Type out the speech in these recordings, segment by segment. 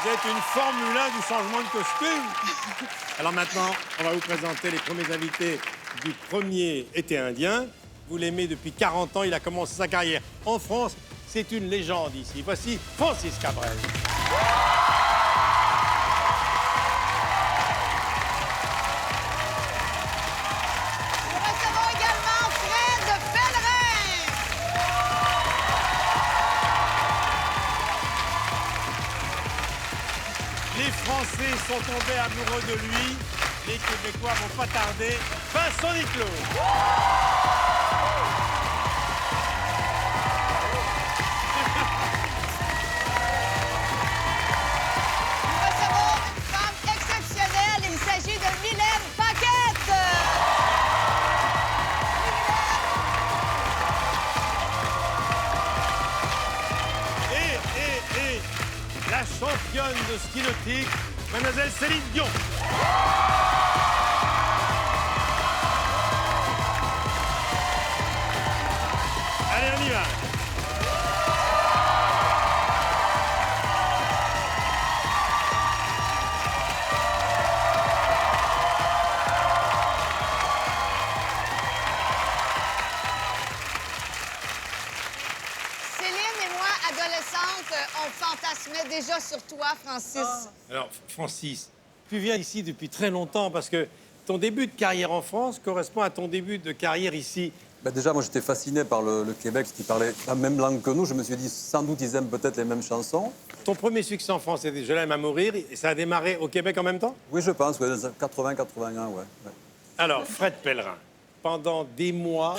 Vous êtes une Formule 1 du changement de costume. Alors maintenant, on va vous présenter les premiers invités du premier été indien. Vous l'aimez depuis 40 ans, il a commencé sa carrière en France. C'est une légende ici. Voici Francis Cabrel. Nous recevons également Fred Pellerin. Les Français sont tombés amoureux de lui. Les Québécois vont pas tarder. Vincent Niclot. Nous recevons une femme exceptionnelle. Il s'agit de Mylène Paquette. Et la championne de ski nautique, mademoiselle Céline Dion. Allez, on y va. Céline et moi, adolescentes, on fantasmait déjà sur toi, Francis. Alors, Francis, tu viens ici depuis très longtemps parce que ton début de carrière en France correspond à ton début de carrière ici. Ben déjà, moi, j'étais fasciné par le Québec, qui parlait la même langue que nous. Je me suis dit, sans doute, ils aiment peut-être les mêmes chansons. Ton premier succès en France, c'était Je l'aime à mourir, et ça a démarré au Québec en même temps? Oui, je pense, ouais, dans les années 80-81, ouais. Alors, Fred Pellerin, pendant des mois,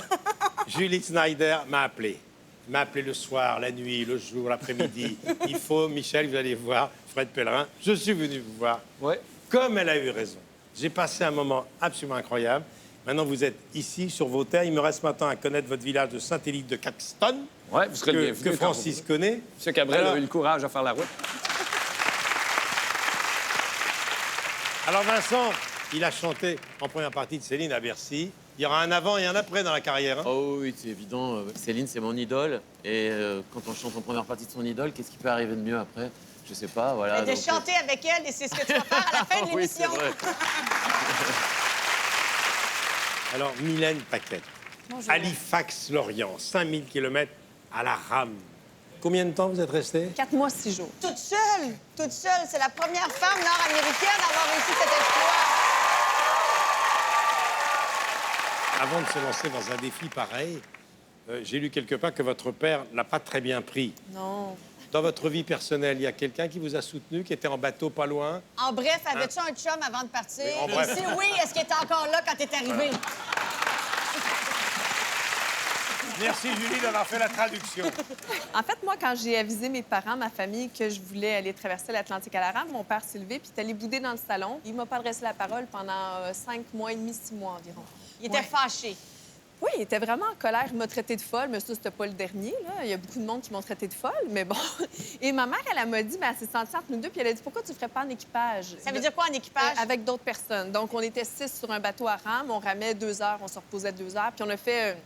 Julie Snyder m'a appelé. Il m'a appelé le soir, la nuit, le jour, l'après-midi. Il faut, Michel, vous allez voir, Fred Pellerin. Je suis venu vous voir. Ouais. Comme elle a eu raison. J'ai passé un moment absolument incroyable. Maintenant, vous êtes ici, sur vos terres. Il me reste maintenant à connaître votre village de Saint-Élique de Caxton, Ouais, vous serez le bienvenu. que Francis connaît. Monsieur Cabrel Alors- a eu le courage à faire la route. Alors, Vincent, il a chanté en première partie de Céline à Bercy. Il y aura un avant et un après dans la carrière. Hein. Oh oui, c'est évident. Céline, c'est mon idole. Et quand on chante en première partie de son idole, qu'est-ce qui peut arriver de mieux après? Je sais pas, voilà. De donc, chanter avec elle, et c'est ce que tu vas faire à la fin de Oui, c'est l'émission. vrai. Alors, Mylène Paquette. Bonjour. Halifax-Lorient, 5000 km à la rame. Combien de temps vous êtes resté? 4 mois, 6 jours. Toute seule, toute seule. C'est la première femme nord-américaine à avoir réussi cet exploit. Avant de se lancer dans un défi pareil, j'ai lu quelque part que votre père l'a pas très bien pris. Non. Dans votre vie personnelle, il y a quelqu'un qui vous a soutenu, qui était en bateau pas loin? En bref, avais-tu un chum avant de partir? Oui, en Et bref. si oui, est-ce qu'il était encore là quand t'es arrivé? Merci, Julie, d'avoir fait la traduction. En fait, moi, quand j'ai avisé mes parents, ma famille, que je voulais aller traverser l'Atlantique à la rame, mon père s'est levé puis il est allé bouder dans le salon. Il m'a pas adressé la parole pendant 5 mois et demi, 6 mois environ. Il était fâché. Oui, il était vraiment en colère. Il m'a traité de folle, mais ça, c'était pas le dernier. Là. Il y a beaucoup de monde qui m'ont traité de folle, mais bon. Et ma mère, elle m'a dit, elle s'est sentie entre nous deux, puis elle a dit, pourquoi tu ne ferais pas en équipage? Ça veut dire quoi en équipage? Avec d'autres personnes. Donc, on était 6 sur un bateau à rame, on ramait 2 heures, on se reposait 2 heures, puis on a fait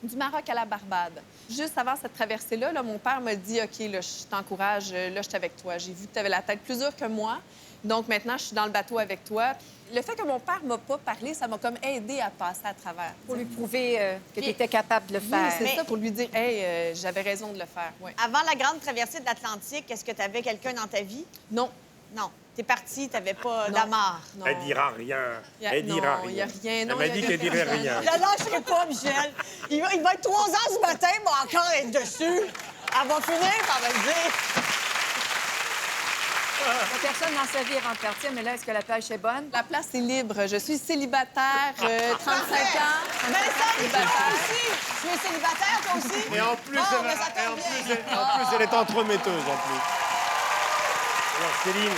du Maroc à la Barbade. Juste avant cette traversée-là, là, mon père m'a dit, OK, là, je t'encourage, là, je suis avec toi. J'ai vu que tu avais la tête plus dure que moi, donc maintenant, je suis dans le bateau avec toi. Le fait que mon père m'a pas parlé, ça m'a comme aidé à passer à travers. Pour lui prouver que tu étais capable de le Oui, faire. c'est Mais- ça, pour lui dire, hey, j'avais raison de le faire. Ouais. Avant la grande traversée de l'Atlantique, est-ce que tu avais quelqu'un dans ta vie? Non. Non. T'es partie, t'avais pas Non. d'amarre. Non. Elle dira rien. Y a- Elle dira non, rien. y a rien. Elle Non, m'a y a dit rien. qu'elle dirait rien. Je la lâcherai pas, Michel. Il va être 3 heures du matin, il va encore être dessus. Elle va finir par me le dire. La personne dans sa vie est repartie, mais là, est-ce que la pêche est bonne? La place est libre. Je suis célibataire, 35 Parfait. ans. Vincent, toi Célibataire. aussi. Tu es célibataire, toi aussi? Et en plus, Bon, elle, mais ça et en tombe plus, bien. elle est entremetteuse, en plus. Alors, Céline,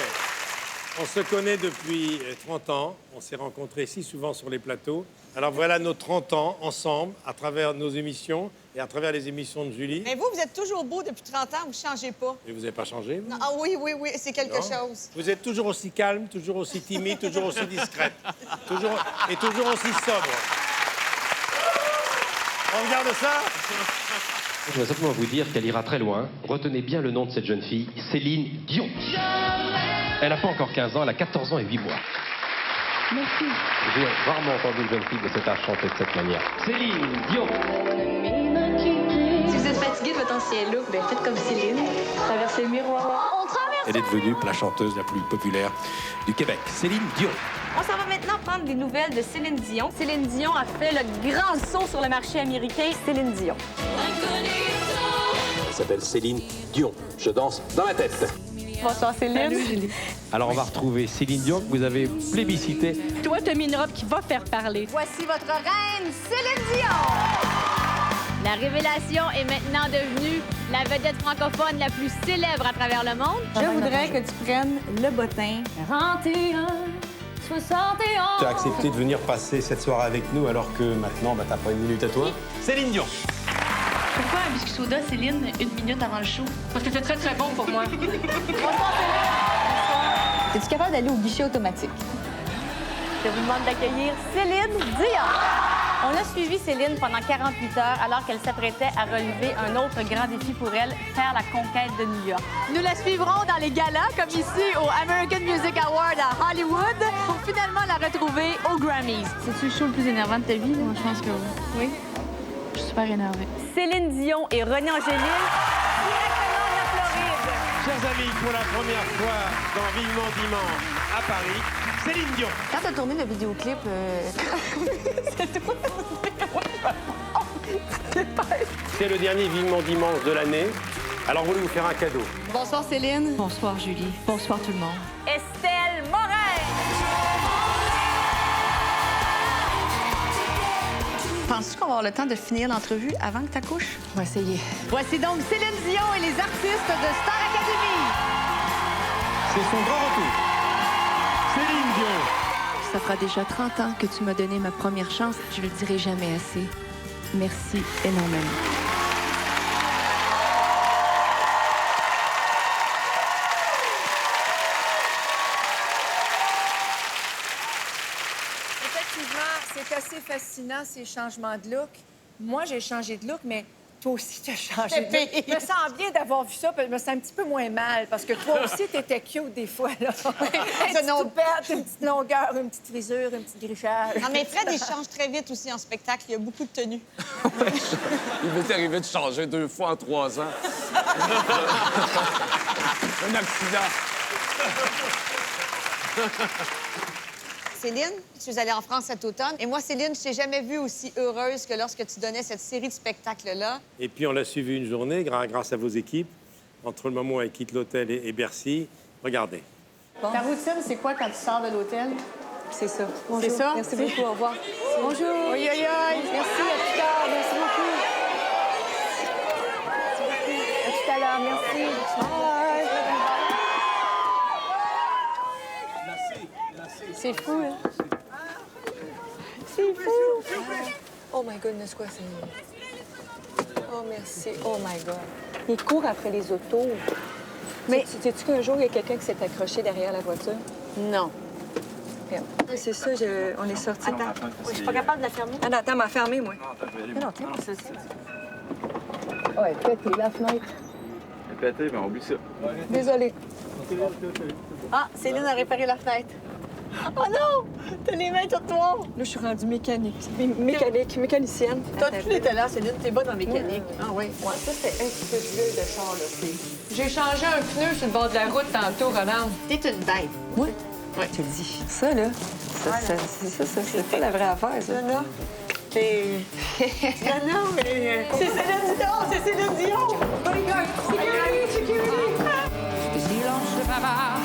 on se connaît depuis 30 ans. On s'est rencontrés si souvent sur les plateaux. Alors, voilà nos 30 ans ensemble, à travers nos émissions et à travers les émissions de Julie. Mais vous êtes toujours beau depuis 30 ans, vous ne changez pas. Et vous n'avez pas changé, vous? Non, ah oui, oui, oui, c'est quelque Non. chose. Vous êtes toujours aussi calme, toujours aussi timide, toujours aussi discrète. Et toujours aussi sobre. On regarde ça? Je voudrais simplement vous dire qu'elle ira très loin. Retenez bien le nom de cette jeune fille, Céline Dion. Elle n'a pas encore 15 ans, elle a 14 ans et 8 mois. Merci. J'ai rarement entendu une jeune fille de cet âge chanter de cette manière. Céline Dion. Si vous êtes fatigué de votre ancien look, ben faites comme Céline. Traversez le miroir. On traverse. Elle est devenue la chanteuse la plus populaire du Québec. Céline Dion. On s'en va maintenant prendre des nouvelles de Céline Dion. Céline Dion a fait le grand saut sur le marché américain. Céline Dion. Elle s'appelle Céline Dion. Je danse dans ma tête. Bonsoir Céline. Alors on va retrouver Céline Dion que vous avez plébiscité. Toi, t'as mis une robe qui va faire parler. Voici votre reine, Céline Dion. La révélation est maintenant devenue la vedette francophone la plus célèbre à travers le monde. Je voudrais que tu prennes le bottin. 41, 61. Tu as accepté de venir passer cette soirée avec nous alors que maintenant, t'as pas une minute à toi. Céline Dion. Pourquoi un biscuit soda, Céline, 1 minute avant le show? Parce que c'est très, très bon pour moi. Es-tu capable d'aller au guichet automatique? Je vous demande d'accueillir Céline Dion. On a suivi Céline pendant 48 heures alors qu'elle s'apprêtait à relever un autre grand défi pour elle, faire la conquête de New York. Nous la suivrons dans les galas, comme ici au American Music Award à Hollywood, pour finalement la retrouver aux Grammys. C'est-tu le show le plus énervant de ta vie? Moi, je pense que oui. Je suis super énervée. Céline Dion et René Angélil, directement de la Floride. Chers amis, pour la première fois dans Vivement Dimanche à Paris, Céline Dion. Quand t'as tourné le vidéoclip, C'est le dernier Vivement Dimanche de l'année. Alors, voulez vous faire un cadeau. Bonsoir Céline. Bonsoir Julie. Bonsoir tout le monde. Estelle Morin. Penses-tu qu'on va avoir le temps de finir l'entrevue avant que t'accouches? On va essayer. Voici donc Céline Dion et les artistes de Star Academy. C'est son grand retour. Céline Dion. Ça fera déjà 30 ans que tu m'as donné ma première chance. Je le dirai jamais assez. Merci énormément. Effectivement, c'est assez fascinant, ces changements de look. Moi, j'ai changé de look, mais toi aussi, tu as changé de look. Je me sens bien d'avoir vu ça, puis je me sens un petit peu moins mal, parce que toi aussi, tu étais cute des fois. Là. Une petite toupette, une petite longueur, une petite frisure, un petit grichage. Non, mais Fred, il change très vite aussi en spectacle. Il y a beaucoup de tenues. Il m'est arrivé de changer 2 fois en 3 ans. Un accident. Céline, tu es allée en France cet automne. Et moi, Céline, je t'ai jamais vue aussi heureuse que lorsque tu donnais cette série de spectacles-là. Et puis, on l'a suivi une journée grâce à vos équipes, entre le moment où elle quitte l'hôtel et Bercy. Regardez. Ta routine, c'est quoi quand tu sors de l'hôtel? C'est ça. C'est ça? Merci beaucoup. Au revoir. Bonjour. Aïe, aïe, aïe. Merci, à plus tard. Merci beaucoup. À tout à l'heure. Merci. C'est fou, là. C'est fou. Oh my goodness, quoi, c'est... Oh, merci. Oh my God. Il court après les autos. Mais sais-tu qu'un jour, il y a quelqu'un qui s'est accroché derrière la voiture? Non. C'est ça, on est sortis. Attends. Je suis pas capable de la fermer. Ah, non, attends, m'a fermé, moi. Non, tiens, ça. Oh, elle est pétée, la fenêtre. Elle est pétée, mais oublie ça. Désolée. Ah, Céline a réparé la fenêtre. Oh non! T'as les mains toutes noires. Là, je suis rendue mécanicienne. Toi, depuis que t'étais là, Céline, t'es bonne en mécanique. Ah oui? Ouais, ça, c'était un petit peu vieux de char, là. J'ai changé un pneu sur le bord de la route tantôt, Roland. T'es une bête. Oui? Oui. Tu le dis. Ça, là, c'est pas la vraie affaire, ça. Non, non. Non, mais... C'est Céline Dion! C'est Céline Dion! Bodyguard! Sécurité! Des silences bavards,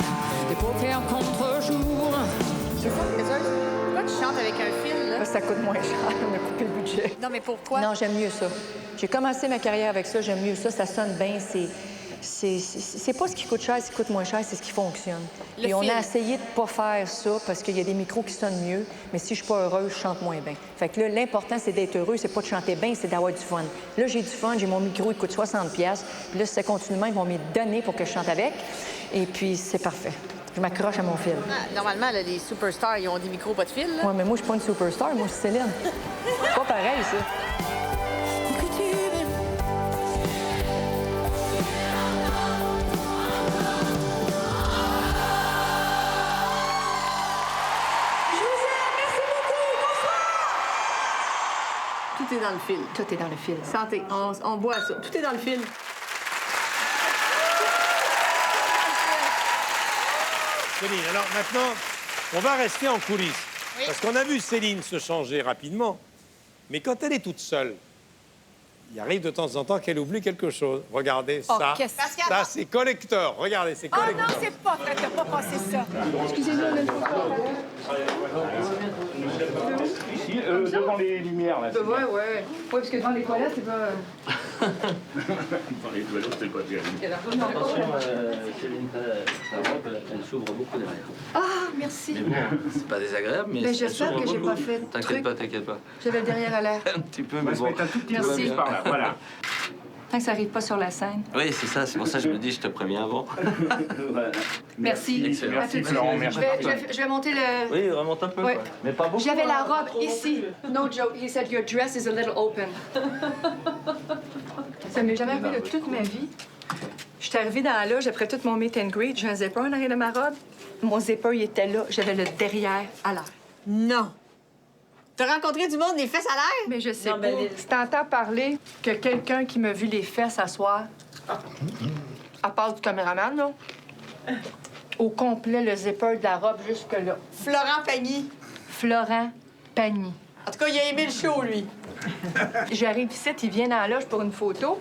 des paupières contre-jour. C'est ça, pourquoi tu chantes avec un fil, là? Ça coûte moins cher. On a coupé le budget. Non, mais pourquoi? Non, j'aime mieux ça. J'ai commencé ma carrière avec ça, j'aime mieux ça. Ça sonne bien. C'est pas ce qui coûte cher, ce qui coûte moins cher, c'est ce qui fonctionne. Et on a essayé de pas faire ça parce qu'il y a des micros qui sonnent mieux, mais si je suis pas heureuse, je chante moins bien. Fait que là, l'important, c'est d'être heureux, c'est pas de chanter bien, c'est d'avoir du fun. Là, j'ai du fun, j'ai mon micro, il coûte 60$. Puis là, si ça continue, ils vont me donner pour que je chante avec. Et puis, c'est parfait. Je m'accroche à mon fil. Ah, normalement, là, les superstars, ils ont des micros pas de fil, là. Oui, mais moi, je suis pas une superstar, moi, je suis Céline. C'est pas pareil, ça. Tout est dans le fil. Tout est dans le fil. Santé. On boit ça. Tout est dans le fil. Céline, alors maintenant, on va rester en coulisses. Oui. Parce qu'on a vu Céline se changer rapidement, mais quand elle est toute seule, il arrive de temps en temps qu'elle oublie quelque chose. Regardez ça. Ça, c'est collector. Regardez, c'est collector. Oh non, c'est pas vrai, t'as pas passé ça. Excusez-moi, Ici, devant les lumières, là. Ouais. Ouais, parce que devant les toilettes, c'est pas... Dans les toilettes, c'est pas terrible. Attention, Céline, sa robe, elle s'ouvre beaucoup derrière. Ah, merci. Mais bon, c'est pas désagréable, mais elle j'espère s'ouvre que j'ai beaucoup. pas fait de T'inquiète pas, t'inquiète pas. J'avais le derrière à l'air. Un petit peu, On mais va se bon. mettre un tout petit peu Merci. plus par là, voilà. Tant que ça arrive pas sur la scène. Oui, c'est ça, c'est pour ça que je me dis, je te préviens avant. Voilà. Merci. Excellent. Merci, Florent, merci. Je vais monter le... Oui, remonte un peu, Ouais. quoi. Mais pas beaucoup. J'avais la hein, robe pas trop ici. No joke. He said your dress is a little open. Ça m'est jamais arrivé de toute ma vie. Je suis arrivée dans la loge après tout mon meet and greet. J'ai un zipper en arrière de ma robe. Mon zipper, il était là. J'avais le derrière à l'air. Non. T'as rencontré du monde, les fesses à l'air? Mais je sais pas. Si t'entends parler que quelqu'un qui m'a vu les fesses à soir, à part du caméraman, là, au complet, le zipper de la robe jusque-là. Florent Pagny. Florent Pagny. En tout cas, il a aimé le show, lui. J'arrive ici, il vient dans la loge pour une photo.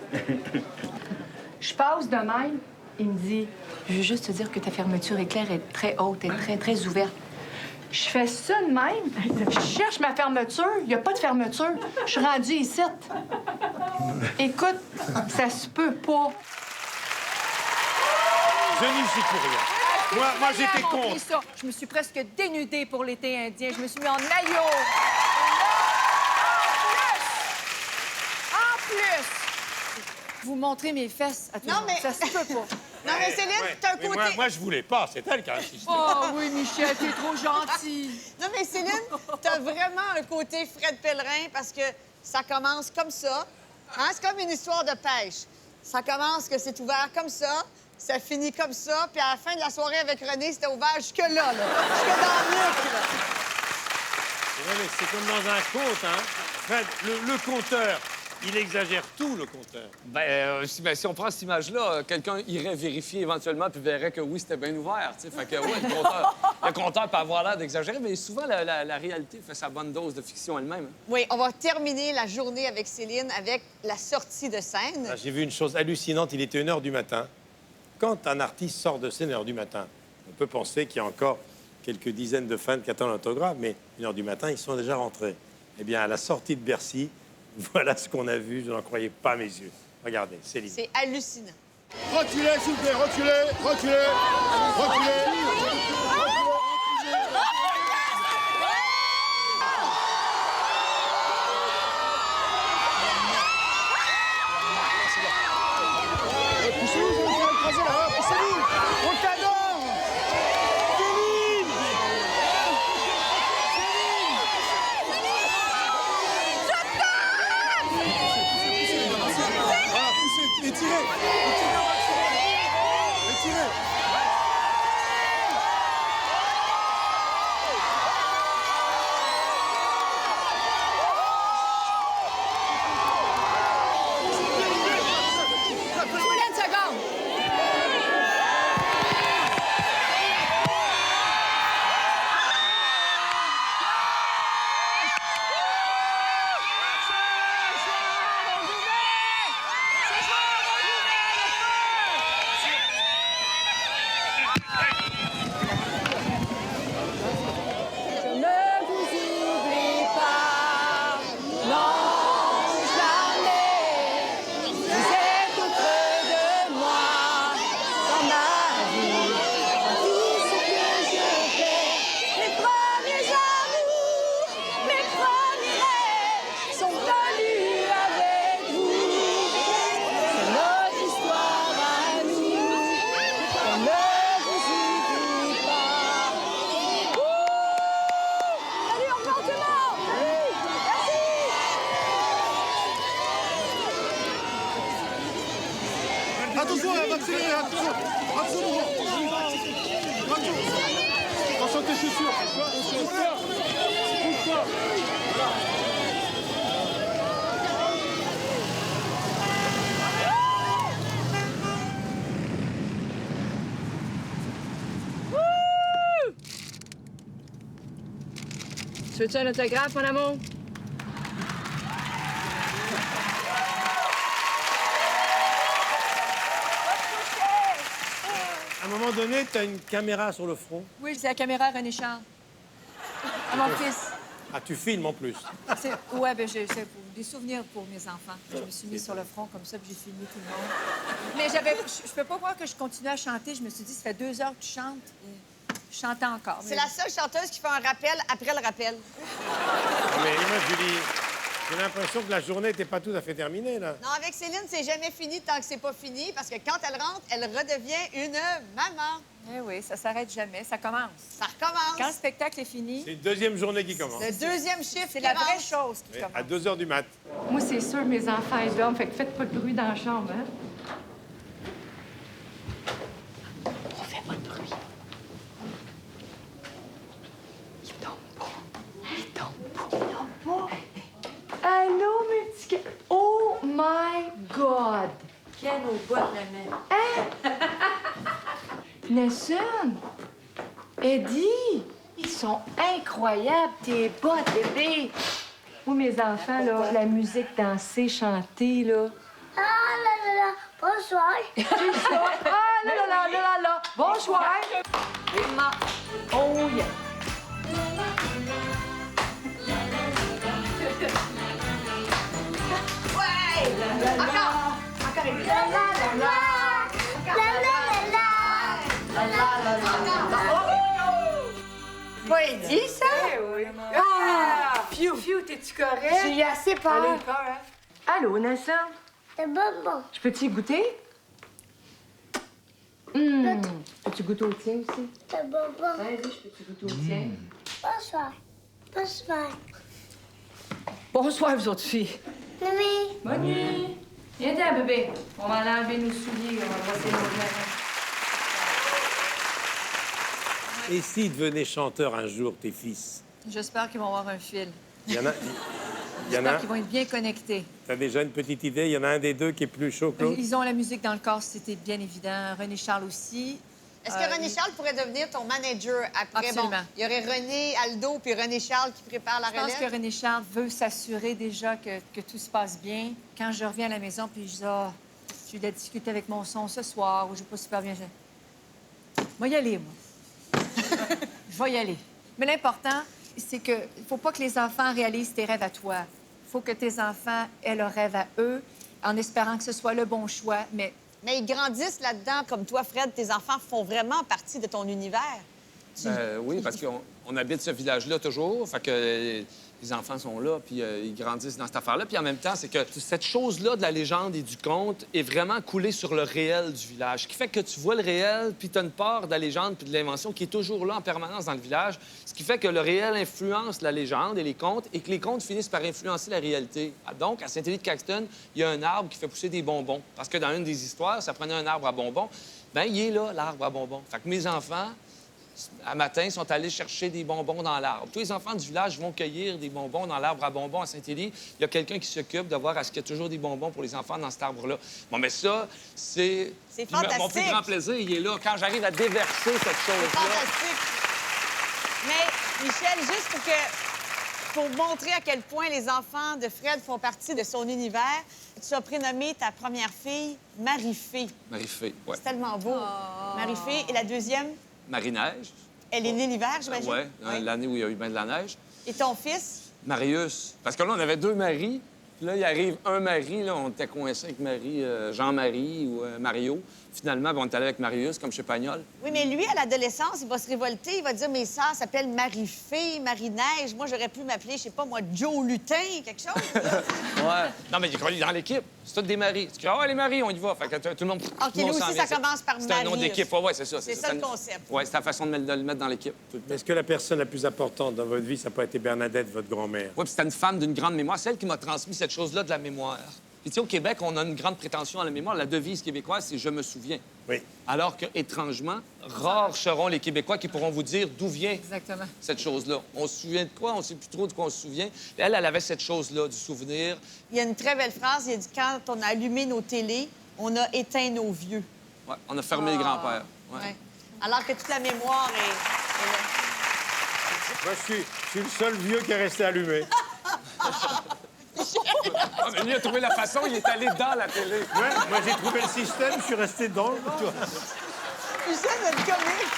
Je passe de même, il me dit « Je veux juste te dire que ta fermeture éclair est très haute, est très, très ouverte. » Je fais ça de même. Je cherche ma fermeture. Il n'y a pas de fermeture. Je suis rendue ici. Écoute, ça se peut pas. Je n'y suis pour rien. Moi j'étais contre. Ça. Je me suis presque dénudée pour l'été indien. Je me suis mis en maillot. En plus, vous montrez mes fesses à tout le monde. Ça se peut pas. Non, mais Céline, t'as un côté... Moi, je voulais pas. C'est elle qui a insisté. Oh oui, Michel, t'es trop gentille. Non, mais Céline, t'as vraiment un côté Fred Pellerin parce que ça commence comme ça. Hein? C'est comme une histoire de pêche. Ça commence que c'est ouvert comme ça finit comme ça, puis à la fin de la soirée avec René, c'était ouvert jusque-là, là. Jusque dans le nuque, là. Ouais, mais c'est comme dans un conte, hein. Fred, le conteur, il exagère tout, le conteur. Si on prend cette image-là, quelqu'un irait vérifier éventuellement puis verrait que oui, c'était bien ouvert. T'sais. Fait que, ouais, le compteur peut avoir l'air d'exagérer, mais souvent, la réalité fait sa bonne dose de fiction elle-même. Hein. Oui, on va terminer la journée avec Céline avec la sortie de scène. J'ai vu une chose hallucinante. Il était 1h du matin. Quand un artiste sort de scène 1h du matin, on peut penser qu'il y a encore quelques dizaines de fans qui attendent l'autographe, mais 1h du matin, ils sont déjà rentrés. Eh bien, à la sortie de Bercy, voilà ce qu'on a vu. Je n'en croyais pas mes yeux. Regardez, Céline. C'est hallucinant. Reculez, s'il vous plaît, reculez. Poussez-vous, vous allez faire écraser là. Poussez-vous. On t'adore. Céline. Voilà, poussez, étirez. Étirez. Attention, elle va accélérer, attention. Attention tes chaussures. veux-tu un autographe, mon amour? À un moment donné, tu as une caméra sur le front. Oui, c'est la caméra René Charles. À mon fils. Ah, tu filmes en plus. Ouais, ben c'est des souvenirs pour mes enfants. Je me suis mise sur le front comme ça, puis j'ai filmé tout le monde. Mais je peux pas croire que je continue à chanter. Je me suis dit, ça fait 2 heures que tu chantes. Je chantais encore. C'est la seule chanteuse qui fait un rappel après le rappel. Mais moi, Julie, j'ai l'impression que la journée n'était pas tout à fait terminée, là. Non, avec Céline, c'est jamais fini tant que c'est pas fini, parce que quand elle rentre, elle redevient une maman. Eh oui, ça s'arrête jamais. Ça commence. Ça recommence. Quand le spectacle est fini... C'est une deuxième journée qui commence. Le deuxième chiffre, c'est la vraie chose qui Oui, commence. à 2 h du mat. Moi, c'est sûr, mes enfants, ils dorment, fait que faites pas de bruit dans la chambre, hein? On fait pas de bruit. Il tombe pas. Il tombe pas. Allô, mes petits... Oh my God! Ken au bout de la main. Hein? Nessun! Eddie! Ils sont incroyables, tes bottes, bébé! Moi, mes enfants, là, la musique dansée, chantée, là... Ah là là là, bonsoir. C'est ça! Ah là là là là là là! Bonsoir! Emma! Oh yeah! Ouais! Encore! Encore une fois! Pas Eddie, ça? Oui. Ah! Fiu, t'es-tu correct? J'ai assez peur. Elle a eu peur, hein? Allô, Nassim? C'est bonbon. Je peux-tu y goûter? Peux-tu goûter au tien aussi? C'est bonbon. Vas-y, je peux-tu goûter au tien? Bonsoir. Bonsoir. Bonsoir, vous autres filles. Oui. Bonne nuit. Viens-t'en, bébé. On va laver nos souliers, on va brosser nos mains. Et s'ils devenaient chanteurs un jour, tes fils? J'espère qu'ils vont avoir un fil. Il y en a... J'espère qu'ils vont être bien connectés. T'as déjà une petite idée? Il y en a un des deux qui est plus chaud que l'autre? Ils ont la musique dans le corps, c'était bien évident. René Charles aussi. Est-ce que René Charles pourrait devenir ton manager après? Absolument. Bon, il y aurait René Aldo puis René Charles qui prépare la Je pense relève. que René Charles veut s'assurer déjà que tout se passe bien. Quand je reviens à la maison, puis je dis, j'ai eu de la difficulté avec mon son ce soir, ou je pas super bien. Je vais y aller, moi. Je vais y aller. Mais l'important, c'est qu'il ne faut pas que les enfants réalisent tes rêves à toi. Il faut que tes enfants aient leurs rêves à eux, en espérant que ce soit le bon choix. Mais ils grandissent là-dedans, comme toi, Fred. Tes enfants font vraiment partie de ton univers. Oui, parce qu'on habite ce village-là toujours. Fait que les enfants sont là, puis ils grandissent dans cette affaire-là. Puis en même temps, c'est que cette chose-là de la légende et du conte est vraiment coulée sur le réel du village. Ce qui fait que tu vois le réel, puis tu as une part de la légende puis de l'invention qui est toujours là en permanence dans le village. Ce qui fait que le réel influence la légende et les contes, et que les contes finissent par influencer la réalité. Donc, à Saint-Élie-de-Caxton, il y a un arbre qui fait pousser des bonbons. Parce que dans une des histoires, ça prenait un arbre à bonbons. Bien, il est là, l'arbre à bonbons. Fait que mes enfants... À matin, sont allés chercher des bonbons dans l'arbre. Tous les enfants du village vont cueillir des bonbons dans l'arbre à bonbons à Saint-Élie. Il y a quelqu'un qui s'occupe de voir est-ce qu'il y a toujours des bonbons pour les enfants dans cet arbre-là. Bon, mais ça, c'est... C'est Mon plus fantastique. grand plaisir, il est là, quand j'arrive à déverser cette chose-là. Fantastique. Mais, Michel, juste pour montrer à quel point les enfants de Fred font partie de son univers, tu as prénommé ta première fille Marie-Fée. Marie-Fée, oui. C'est tellement beau. Marie-Fée. Et la deuxième? Marie-Neige. Elle est née l'hiver, j'imagine? Oui, l'année où il y a eu bien de la neige. Et ton fils? Marius. Parce que là, on avait 2 maris. Puis là, il arrive un mari. Là, on était coincés avec Marie, Jean-Marie ou Mario. Finalement, on est allé avec Marius, comme chez Pagnol. Oui, mais lui, à l'adolescence, il va se révolter. Il va dire, mes sœurs s'appellent Marie-Fée, Marie-Neige. Moi, j'aurais pu m'appeler, je sais pas, moi, Joe Lutin, quelque chose. Ouais. Non, mais il est dans l'équipe. C'est tous des maris. Tu dis, ah, les maris, on y va. Fait que tout le monde. OK, nous aussi, ça commence par Marie. C'est un nom d'équipe. Oui, c'est ça. C'est ça le concept. Oui, c'est la façon de le mettre dans l'équipe. Est-ce que la personne la plus importante dans votre vie, ça n'a pas été Bernadette, votre grand-mère? Oui, puis c'était une femme d'une grande mémoire. C'est elle qui m'a transmis cette chose-là de la mémoire. Puis, tu sais, au Québec, on a une grande prétention à la mémoire. La devise québécoise, c'est « je me souviens ». Oui. Alors que, étrangement, rares seront les Québécois qui pourront vous dire d'où vient Exactement. cette chose-là. On se souvient de quoi? On ne sait plus trop de quoi on se souvient. Elle avait cette chose-là, du souvenir. Il y a une très belle phrase. Il a dit, quand on a allumé nos télés, on a éteint nos vieux. Ouais, on a fermé les grands-pères. Ouais. Ouais. Alors que toute la mémoire est là. Moi, je suis le seul vieux qui est resté allumé. Ah, mais lui a trouvé la façon, il est allé dans la télé. Ouais, moi, j'ai trouvé le système, je suis resté dans le... Tu sais, notre comique.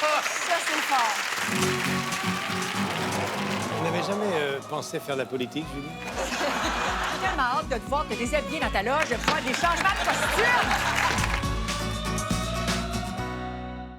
Ça, c'est fort. Vous n'avez jamais pensé faire de la politique, Julie? J'ai tellement hâte de te voir te déshabiller dans ta loge, de faire des changements de costume.